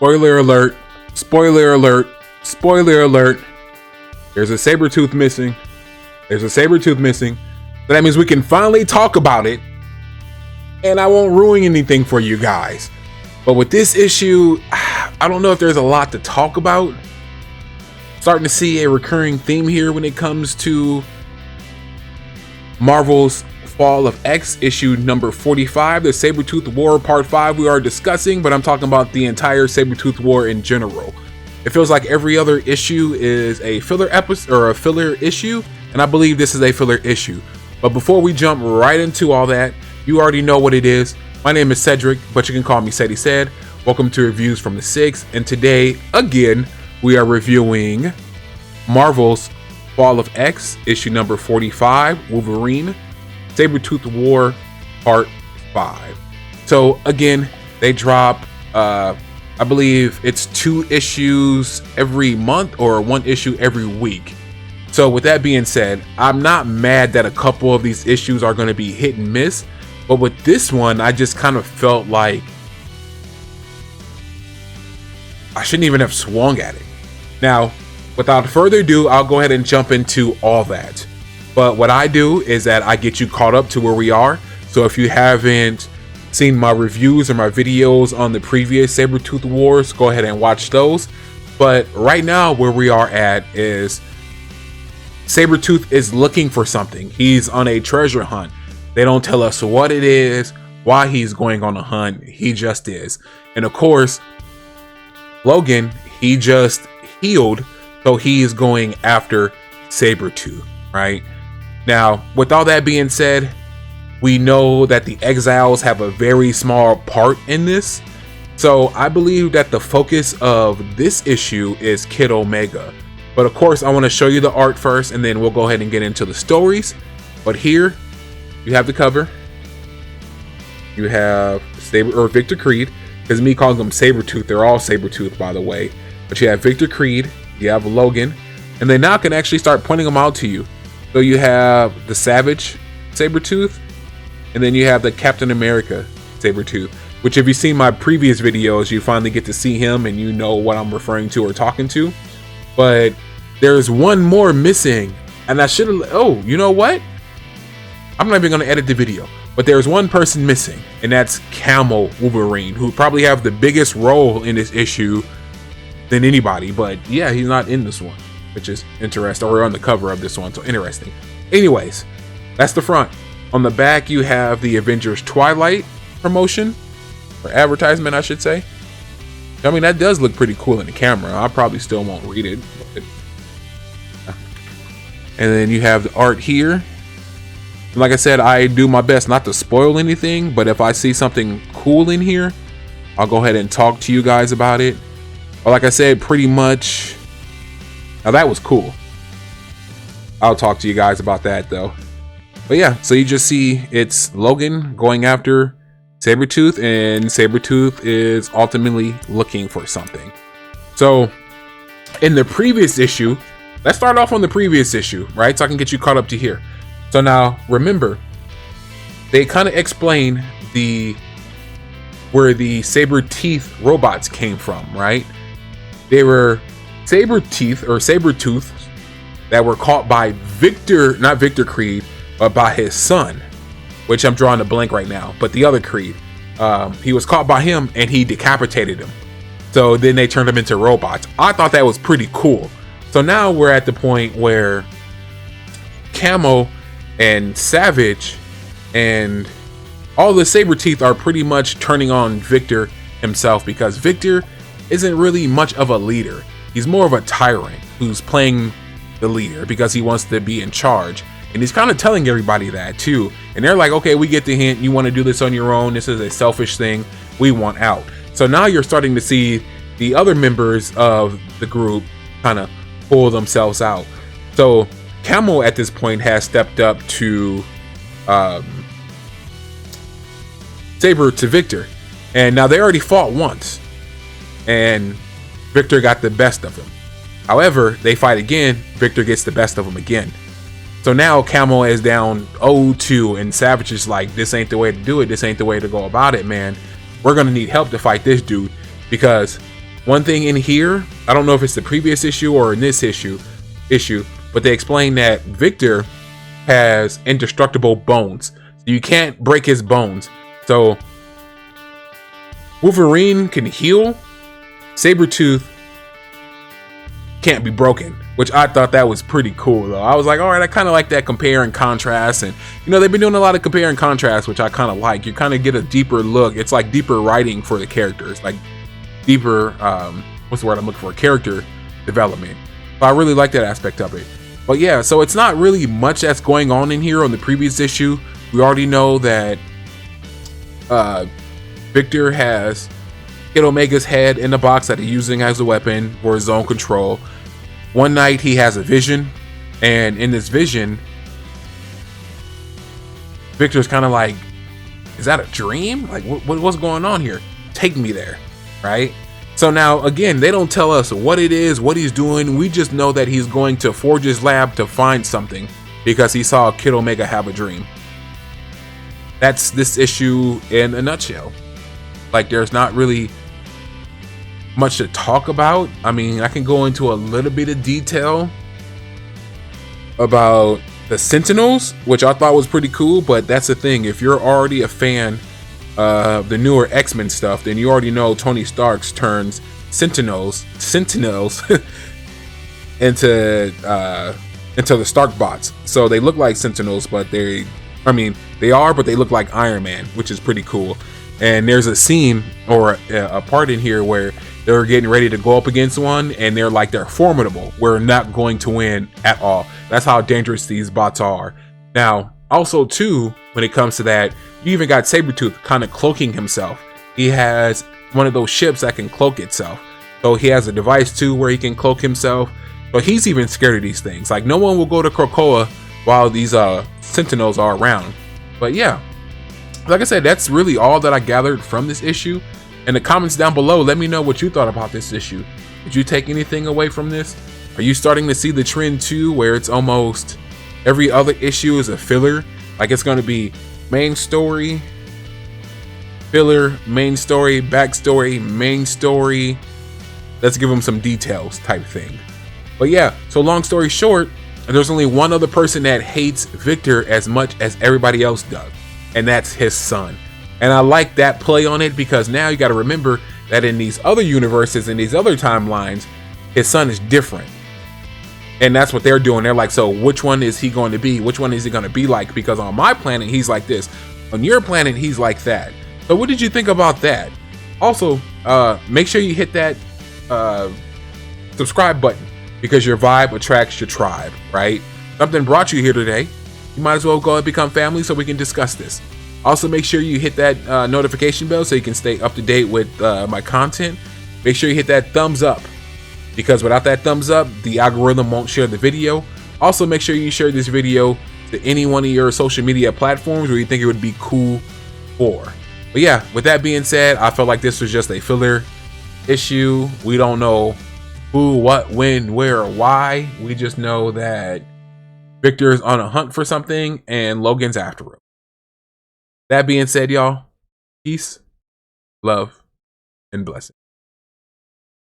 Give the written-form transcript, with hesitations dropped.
Spoiler alert, spoiler alert, spoiler alert. There's a Sabertooth missing. There's a Sabertooth missing. So that means we can finally talk about it. And I won't ruin anything for you guys. But with this issue, I don't know if there's a lot to talk about. Starting to see a recurring theme here when it comes to Marvel's Fall of X issue number 45, the Sabertooth War Part 5 we are discussing, but I'm talking about the entire Sabertooth War in general. It feels like every other issue is a filler episode or a filler issue, and I believe this is a filler issue. But before we jump right into all that, you already know what it is. My name is Cedric, but you can call me Ceddy Said. Welcome to Reviews from the Six, and today, again, we are reviewing Marvel's Fall of X, issue number 45, Wolverine, Sabertooth War Part 5. So again, they drop, I believe it's 2 issues every month or 1 issue every week. So with that being said, I'm not mad that a couple of these issues are going to be hit and miss, but with this one, I just kind of felt like I shouldn't even have swung at it. Now, without further ado, I'll go ahead and jump into all that. But what I do is that I get you caught up to where we are. So if you haven't seen my reviews or my videos on the previous Sabertooth Wars, go ahead and watch those. But right now where we are at is Sabertooth is looking for something. He's on a treasure hunt. They don't tell us what it is, why he's going on a hunt. He just is. And of course, Logan, he just healed, so he is going after Sabertooth, right? Now, with all that being said, we know that the Exiles have a very small part in this. So I believe that the focus of this issue is Kid Omega. But of course, I want to show you the art first, and then we'll go ahead and get into the stories. But here, you have the cover. You have Victor Creed, because me calling them Sabertooth, they're all Sabertooth, by the way. But you have Victor Creed, you have Logan, and they now can actually start pointing them out to you. So you have the Savage Sabertooth, and then you have the Captain America Sabertooth, which if you've seen my previous videos, you finally get to see him and you know what I'm referring to or talking to. But there's one more missing, and I should have, oh, you know what? I'm not even going to edit the video, but there's one person missing, and that's Camo Wolverine, who probably have the biggest role in this issue than anybody. But yeah, he's not in this one, which is interesting, or on the cover of this one, so interesting. Anyways, that's the front. On the back, you have the Avengers Twilight promotion, or advertisement, I should say. I mean, that does look pretty cool in the camera. I probably still won't read it. But... and then you have the art here. Like I said, I do my best not to spoil anything, but if I see something cool in here, I'll go ahead and talk to you guys about it. But like I said, pretty much, now that was cool. I'll talk to you guys about that though. But yeah, so you just see it's Logan going after Sabertooth, and Sabertooth is ultimately looking for something. So in the previous issue, let's start off on the previous issue, right? So I can get you caught up to here. So now remember, they kind of explain where the Saberteeth robots came from, right? They were Sabertooth that were caught by Victor, not Victor Creed, but by his son, which I'm drawing a blank right now, but the other Creed. He was caught by him and he decapitated him. So then they turned him into robots. I thought that was pretty cool. So now we're at the point where Camo and Savage and all the Saberteeth are pretty much turning on Victor himself, because Victor isn't really much of a leader. He's more of a tyrant who's playing the leader because he wants to be in charge. And he's kind of telling everybody that too. And they're like, okay, we get the hint. You want to do this on your own. This is a selfish thing. We want out. So now you're starting to see the other members of the group kind of pull themselves out. So Camo at this point has stepped up to Saber to Victor. And now they already fought once. And Victor got the best of him. However, they fight again. Victor gets the best of him again. So now Camo is down 0-2, and Savage is like, this ain't the way to do it. This ain't the way to go about it, man. We're going to need help to fight this dude, because one thing in here, I don't know if it's the previous issue or in this issue, but they explain that Victor has indestructible bones. So you can't break his bones. So Wolverine can heal. Sabertooth can't be broken, which I thought that was pretty cool though. I was like, all right, I kind of like that compare and contrast. And you know, they've been doing a lot of compare and contrast, which I kind of like. You kind of get a deeper look. It's like deeper writing for the characters, like deeper, what's the word I'm looking for? Character development. So I really like that aspect of it. But yeah, so it's not really much that's going on in here on the previous issue. We already know that Victor has Kid Omega's head in the box that he's using as a weapon for his own control. One night he has a vision, and in this vision, Victor's kind of like, is that a dream? Like, what's going on here? Take me there, right? So now, again, they don't tell us what it is, what he's doing. We just know that he's going to Forge's lab to find something because he saw Kid Omega have a dream. That's this issue in a nutshell. Like, there's not really much to talk about. I mean, I can go into a little bit of detail about the Sentinels, which I thought was pretty cool, but that's the thing. If you're already a fan of the newer X-Men stuff, then you already know Tony Stark's turns Sentinels into the Stark bots. So they look like Sentinels, but they are, but they look like Iron Man, which is pretty cool. And there's a scene or a part in here where they're getting ready to go up against one, and they're formidable. We're not going to win at all. That's how dangerous these bots are. Now, also too, when it comes to that, you even got Sabertooth kind of cloaking himself. He has one of those ships that can cloak itself. So he has a device too where he can cloak himself. But he's even scared of these things. Like, no one will go to Krakoa while these Sentinels are around. But yeah, like I said, that's really all that I gathered from this issue. In the comments down below, let me know what you thought about this issue. Did you take anything away from this? Are you starting to see the trend too, where it's almost every other issue is a filler? Like, it's going to be main story, filler, main story, backstory, main story. Let's give them some details type thing. But yeah, so long story short, there's only one other person that hates Victor as much as everybody else does, and that's his son. And I like that play on it, because now you got to remember that in these other universes, in these other timelines, his son is different. And that's what they're doing. They're like, so which one is he going to be? Which one is he going to be like? Because on my planet, he's like this. On your planet, he's like that. So what did you think about that? Also, make sure you hit that subscribe button, because your vibe attracts your tribe, right? Something brought you here today. You might as well go and become family so we can discuss this. Also, make sure you hit that notification bell so you can stay up to date with my content. Make sure you hit that thumbs up, because without that thumbs up, the algorithm won't share the video. Also, make sure you share this video to any one of your social media platforms where you think it would be cool for. But yeah, with that being said, I felt like this was just a filler issue. We don't know who, what, when, where, or why. We just know that Victor's on a hunt for something and Logan's after him. That being said, y'all, peace, love, and blessings.